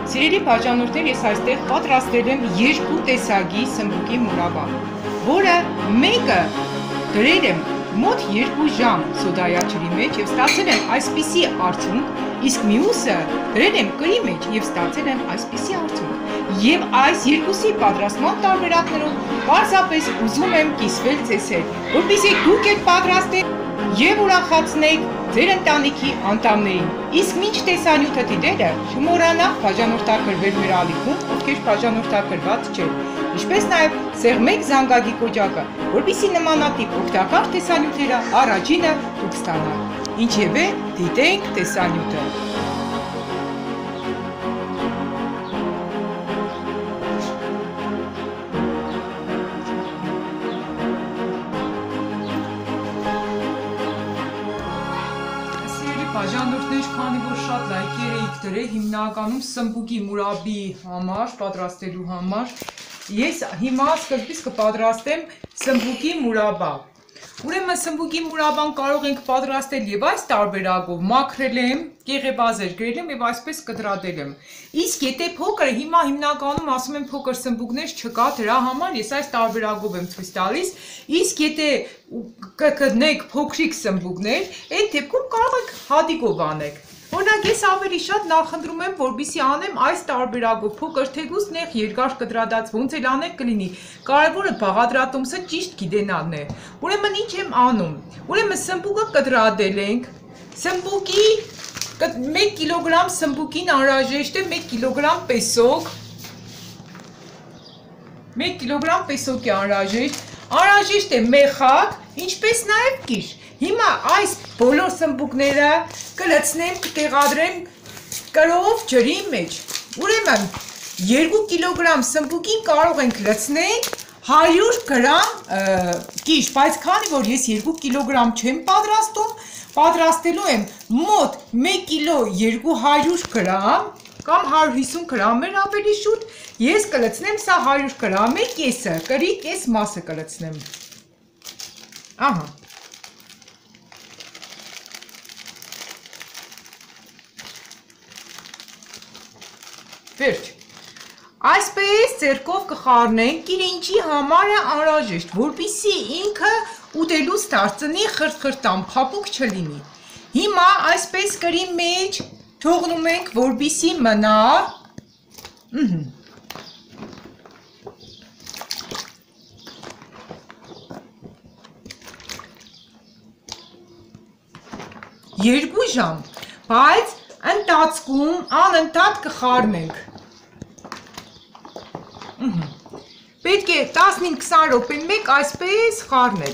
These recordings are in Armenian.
Սիրելի բաժանորդներ, ես այստեղ պատրաստել եմ երկու տեսակի սմբուկի մուրաբա, որը մեկը դրել եմ մոտ 2 ժամ սոդայաճրի մեջ եւ ստացել եմ այսպիսի արդյունք, իսկ մյուսը դրել եմ կրի մեջ եւ ստացել եմ այսպիսի արդյունք։ Եվ այս երկուսի պատրաստման տարբերակներով պարզապես ուզում եմ կիսվել ձեզ հետ, որպեսզի դուք եք պատրաստեք եւ ուրախացնեք ձեր ընտանիքի անդամներին։ Իսկ մինչ տեսանյութը դիտելը չմոռանաք բաժանորդագրվել մեր ալիքում, ովքեր բաժանորդագրված չեն, ինչպես նաև սեղմեք զանգակի կոճակը, որպեսզի նմանատիպ օգտակար տեսանյութերը առաջինը դուք ստանաք։ Ինչևէ, դիտենք տեսանյութը։ Բաժանորդներ, քանի որ շատ լայքեր էիք դրել հիմնականում սմբուկի մուրաբի համար, պատրաստելու համար, ես հիմա սկզբից կպատրաստեմ սմբուկի մուրաբա։ Ուրեմն սմբուկի մուրաբան կարող ենք պատրաստել եւ այս տարբերակով մաքրել եմ, կեղեբազեր գրել եմ եւ այսպես կտրատել եմ։ Իսկ եթե փոքր, հիմա հիմնականում ասում եմ փոքր սմբուկներ չկա, դրա համար ես այս տարբերակով եմ ցույց տալիս։ Իսկ եթե կգտնեք փոքրիկ սմբուկներ, այդ դեպքում կարող եք հատիկով անել։ Օրինակ ես ավելի շատ նախընտրում եմ, որպեսզի անեմ այս տարբերակով փոքր թեգուս նեղ երկար կտրատած ոնց էլ անեք կլինի։ Կարևորը բաղադրատոմսը ճիշտ գիտենալն է։ Ուրեմն ինչ եմ անում։ Ուրեմն սմբուկը կտրատել ենք։ Սմբուկի 1 կիլոգրամ սմբուկին անհրաժեշտ է 1 կիլոգրամ պեսոկ։ 1 կիլոգրամ պեսոկի անհրաժեշտ է մեխակ, ինչպես նաև կիշ։ Հիմա այս բոլոր սմբուկները կլցնեմ, կտեղադրեմ կրով ջրի մեջ։ Ուրեմն 2 կիլոգրամ սմբուկին կարող ենք լցնել 100 գրամ կիշ, բայց քանի որ ես 2 կիլոգրամ չեմ պատրաստում, պատրաստելու եմ մոտ 1 կիլո 200 գրամ կամ 150 գրամեր ավելի շուտ, ես կլցնեմ սա 100 գրամի կեսը, կրի կես մասը կլցնեմ։ Ահա։ Վերջ, այսպես ձեռքով կխառնենք, իր ինչի համար է անհրաժեշտ, որպեսզի ինքը ուտելուց դարձնի խրթխրթան, փափուկ չլինի։ Հիմա այսպես կրի մեջ թողնում ենք, որպեսզի մնա։ Երկու ժամ, բայց ընթացքում անընդհատ կխառնենք։ Պետք է 15-20 րոպե մեկ այսպես խառնել,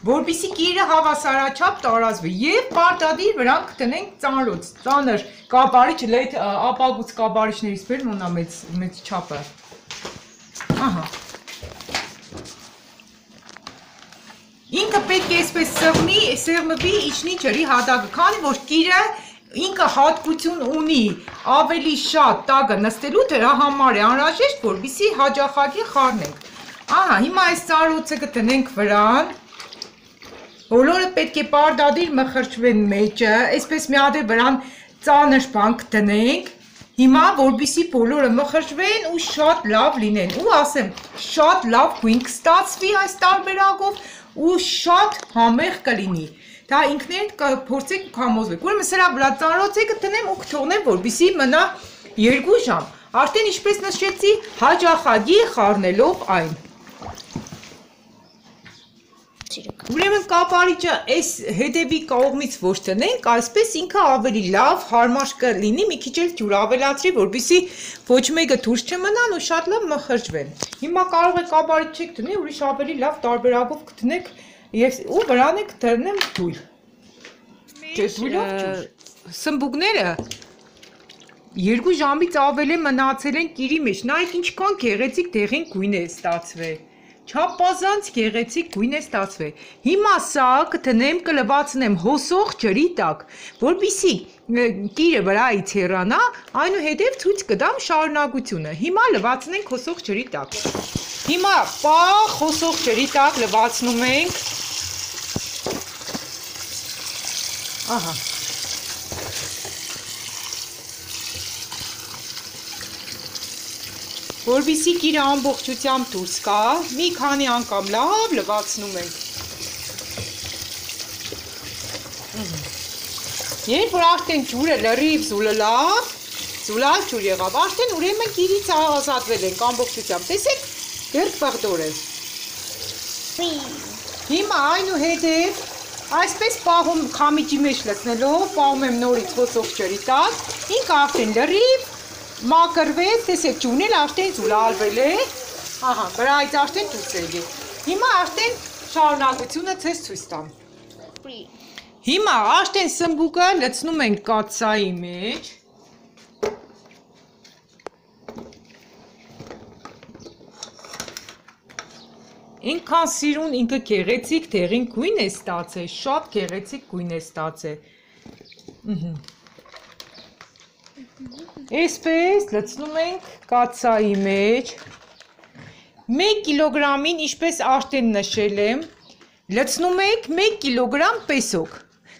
որպեսզի կիրը հավասարաչափ տարածվի եւ պարտադիր վրան կտնենք ծանրոց, ծանր կապարիչ, լեյթ ապակուց կապարիչներից բերում ունա մեծ չափը։ Ահա։ Ինքը պետք է այսպես սեղմվի իջնի ջրի հատակը, քանի որ կիրը ինքը հատկություն ունի ավելի շատ տակը նստելու, դրա համար է անհրաժեշտ, որպեսզի հաճախակի խառնենք։ Ահա, հիմա այս ծանրոցը կտնենք վրան, բոլորը պետք է պարտադիր մխրճվեն մեջը, այսպես մի հատ վրան ծանր բան կտնենք, հիմա որպեսզի բոլորը մխրճվեն ու շատ լավ լինեն, ու ասեմ, շատ լավ գույն կստացվի այս տարբերակով ու շատ համեղ կլինի։ Դա ինքներդ կփորձեք ու կհամոզվեք։ Ուրեմն սրա վրա ծանրոցը տնեմ ու կթողնեմ, որպեսզի մնա 2 ժամ։ Արդեն ինչպես նշեցի, հաճախակի խառնելով այն։ Ուրեմն կապարիչը այս հետևի կողմից ոչ տնենք, այսպես ինքը ավելի լավ, հարմար կլինի, մի քիչ էլ ջուր ավելացրի, որպեսզի ոչ մեկը դուրս չմնան ու շատ լավ մխրճվեն։ Հիմա կարող եք կապարիչ տնի, ուրիշ ավելի լավ տարբերակով կտնեք ու վրան եք դրնեմ դույլ։ Սմբուկները 2 ժամից ավել է մնացել են կիրի մեջ, նայեք ինչքան գեղեցիկ դեղին գույն է ստացվել։ Չափազանց գեղեցիկ գույն է ստացվել։ Հիմա սա կտնեմ, կլվացնեմ հոսող ջրի տակ, որպեսզի կիրը վրայից հեռանա, այնուհետև ցույց կտամ շարունակությունը։ Հիմա լվացնենք հոսող ջրի տակ։ Հիմա պաղ հոսող ջրի տակ լվացնում ենք։ Ահա։ որպեսզի գիրը ամբողջությամբ դուրս գա, մի քանի անգամ լավ լվացնում ենք։ Երբ որ արդեն ջուրը լրիվ զուլալավ, զուլալ ջուր եղավ, արդեն ուրեմն գիրից ազատվել ենք ամբողջությամբ, տեսեք, դեռ պղտոր է։ Հիմա այնուհետև այսպես պահում խամիջի մեջ լցնելով, պահում եմ նորից ոսող ջրի տակ, ինքը արդեն լրիվ մակրվեց, տեսեք ջուրն էլ արդեն զուլալվել է, ահա, վրայից արդեն դուրս է եկել։ Հիմա արդեն շարունակությունը ցես ցույց տամ։ Հիմա արդեն սմբուկը լցնում ենք կաթսայի մեջ։ Ինքան սիրուն ինքը գեղեցիկ դեղին գույն է ստացել, շատ գեղեցիկ գույն է ստացել։ Այսպես լցնում ենք կաթսայի մեջ։ 1 կիլոգրամին, ինչպես արդեն նշել եմ, լցնում ենք 1 կիլոգրամ պեսոկ։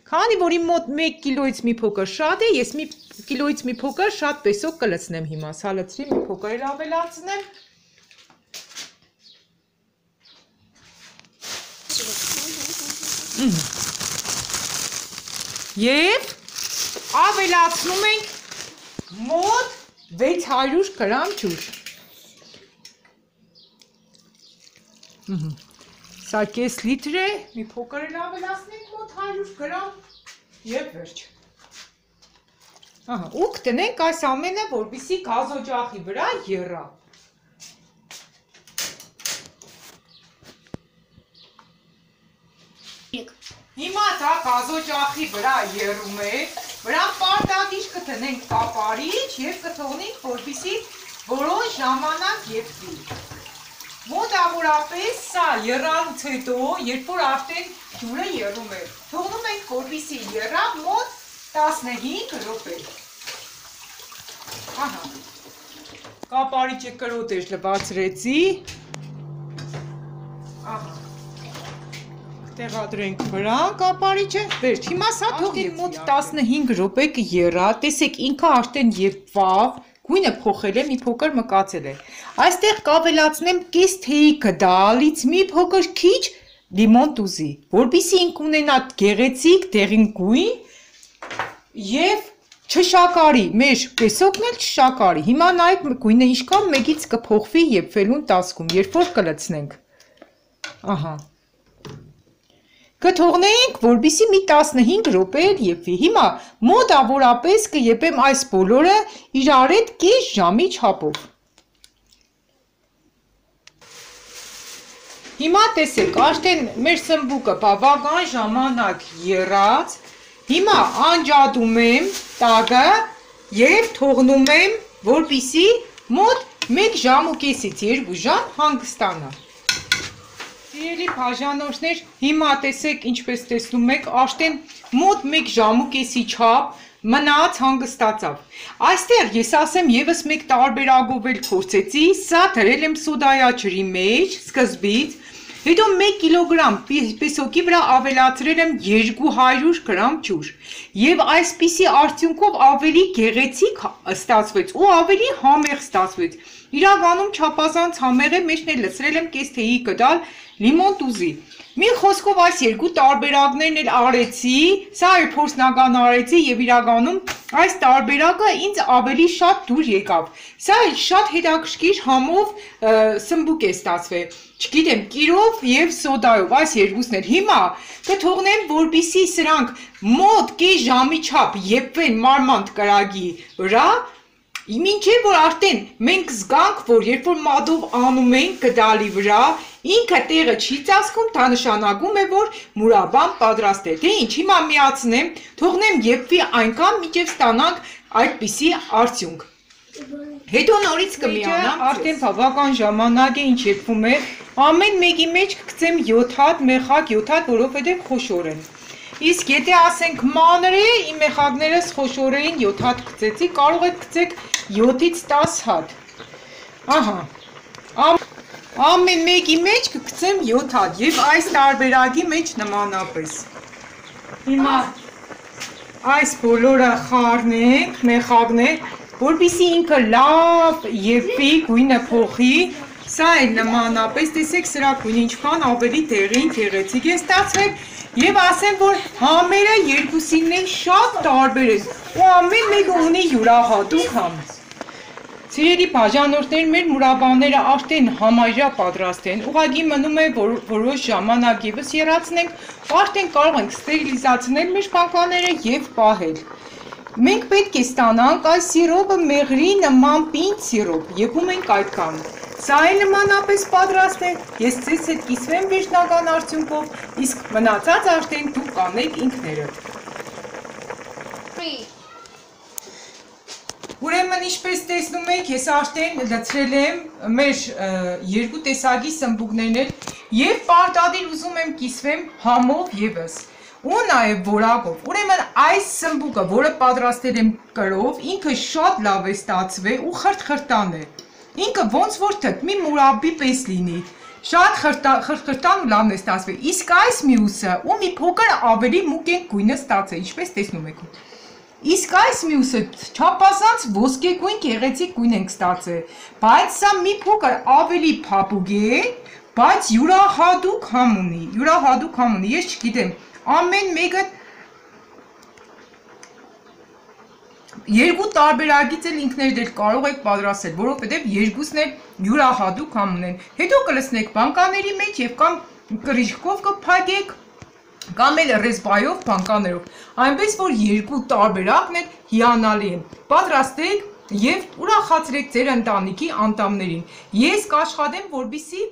Քանի որ իմ մոտ 1 կիլոից մի փոքր շատ է, ես 1 կիլոից մի փոքր շատ պեսոկ կլցնեմ հիմա, սա լցրի, մի փոքր էլ ավելացնեմ։ Եվ ավելացնում ենք մոտ 600 գրամ ջուր։ Սա կես լիտր է, մի փոքր էլ ավելացնենք մոտ 100 գրամ և վերջ։ Ու կտնենք այս ամենը, որպեսզի գազօջախի վրա եռա։ Հիմա դա գազօջախի վրա եռում է, վրան պարտադիր կտնենք կապարիչ և կթողնենք, որպեսզի որոշ ժամանակ եփվի։ Մոտավորապես սա եռալուց հետո, երբ որ արդեն ջուրը եռում է, թողնում ենք, որպեսզի եռա մոտ 15 րոպե։ Ահա, կապարիչը կրոտեր լվացրեցի։ Ահա, տեղադրենք վրան կապարիչը, վերջ, հիմա սա թողնի մոտ 15 րոպե կեռա, տեսեք ինքը արդեն եփավ, գույնը փոխել է, մի փոքր մկացել է։ Այստեղ կավելացնեմ կես թեյի գդալից մի փոքր քիչ լիմոն տուզի, որպեսզի ինք ունենա գեղեցիկ դեղին գույն և չշակարի, մեր պեսոկն էլ չշակարի։ Հիմա նայեք գույնը ինչքան մեկից կփոխվի եփվելու ընթացքում, երբ որ կլցնենք։ Ահա։ Կթողնենք, որպեսզի մի 15 րոպե եփվի։ Հիմա մոտավորապես կեփեմ այս բոլորը իրար հետ կես ժամի չափով։ Հիմա տեսեք, արդեն մեր սմբուկը բավական ժամանակ եռած, հիմա անջատում եմ տակը և թողնում եմ, որպեսզի մոտ 1 ժամ ու կեսից 2 ժամ հանգստանա։ Սիրելի բաժանորդներ, հիմա տեսեք ինչպես տեսնում եք, արդեն մոտ 1 ժամ ու կեսի չափ մնաց հանգստացավ։ Այստեղ ես ասեմ ևս մեկ տարբերակով էլ փորձեցի, սա դրել եմ սոդայաջրի մեջ սկզբից, հետո 1 կիլոգրամ պեսոկի վրա ավելացրել եմ 200 գրամ ջուր և այսպիսի արդյունքով ավելի գեղեցիկ ստացվեց ու ավելի համեղ ստացվեց։ Իրականում չափազանց համեղ է, մեջն էլ լցրել եմ կես թեյի գդալ լիմոն տուզի։ Մի խոսքով այս երկու տարբերակներն էլ արեցի, սա էլ փորձնական արեցի և իրականում այս տարբերակը ինձ ավելի շատ դուր եկավ։ Սա էլ շատ հետաքրքիր համով սմբուկ է ստացվել, չգիտեմ, կիրով և սոդայով, այս երկուսն էլ։ Հիմա կթողնեմ, որպեսզի սրանք մոտ կես ժամի չափ եփվեն մարման կրակի վրա, մինչև որ արդեն մենք զգանք, որ երբ որ մատով անում ենք գդալի վրա, ինքը տեղը չի ծածկում, դա նշանակում է, որ մուրաբան պատրաստ է։ Դե ինչ, հիմա միացնեմ, թողնեմ եփվի այնքան, մինչև ստանանք այդպիսի արդյունք։ Հետո նորից կմիանամ, արդեն բավական ժամանակ է ինչ եփվում է, ամեն մեկի մեջ կգցեմ 7 հատ, մեխակ 7 հատ, որովհետև խոշոր են։ Իսկ եթե ասենք մանր է, իմ մեխակներս խոշորային 7 հատ գցեցի, կարող եք գցեք 7-ից 10 հատ։ Ահա, ամեն մեկի մեջ կգցեմ 7 հատ և այս տարբերակի մեջ նմանապես։ Հիմա այս բոլորը խառնենք, մեխակներ, որպեսզի ինքը լավ եփի, գույնը փոխի, սա է նմանապես, տեսեք սրա գույնը ինչքան ավելի դեղին գեղեցիկ է ստացվել եւ ասեմ, որ համերը երկուսինն են շատ տարբեր են ու ամեն մեկը ունի յուրահատուկ համ։ Սիրելի բաժանորդներ, մեր մուրաբաները արդեն համարյա պատրաստ են, ուղղակի մնում է որոշ ժամանակ ևս եռացնենք, արդեն կարող ենք ստերիլիզացնել մեր բանկաները եւ պահել։ Մենք պետք է ստանանք այս սիրոպը մեղրի նման պինդ սիրոպ, եփում ենք այդքան։ Սա է նմանապես պատրաստ է, ես ձեզ հետ կիսվեմ վերջնական արդյունքով, իսկ մնացած արդեն դուք կանեք ինքներդ։ Ուրեմն ինչպես տեսնում եք, ես արդեն լցրել եմ մեր երկու տեսակի սմբուկներն եւ պարտադիր ուզում եմ կիսվեմ համով եւս ու նաեւ որակով։ Ուրեմն այս սմբուկը, որը պատրաստել եմ կրով, ինքը շատ լավ է ստացվել ու խրթխրտան է։ Ինքը ոնց որ թթմի մուրաբի պես լինի։ Շատ խրթխրտան ու լավն է ստացվել։ Իսկ այս մյուսը ու մի փոքր ավելի մուկ է գույնը ստացել, ինչպես տեսնում եք։ Իսկ այս մյուսը չափազանց ոսկեգույն գեղեցիկ գույն ենք ստացել, բայց սա մի փոքր ավելի փափուկ է, բայց յուրահատուկ համ ունի, ես չգիտեմ, ամեն մեկը երկու տարբերակից էլ ինքներդ էլ կարող եք պատրաստել, որովհետև երկուսն էլ յուրահատուկ համ ունեն։ Հետո կլցնեք բանկաների մեջ եւ կամ կրիժկով կփակեք կամ էլ ռեզբայով բանկաներով, այնպես որ երկու տարբերակն էլ հիանալի են։ Պատրաստեք եւ ուրախացրեք ձեր ընտանիքի անդամներին։ Ես կաշխատեմ, որպեսզի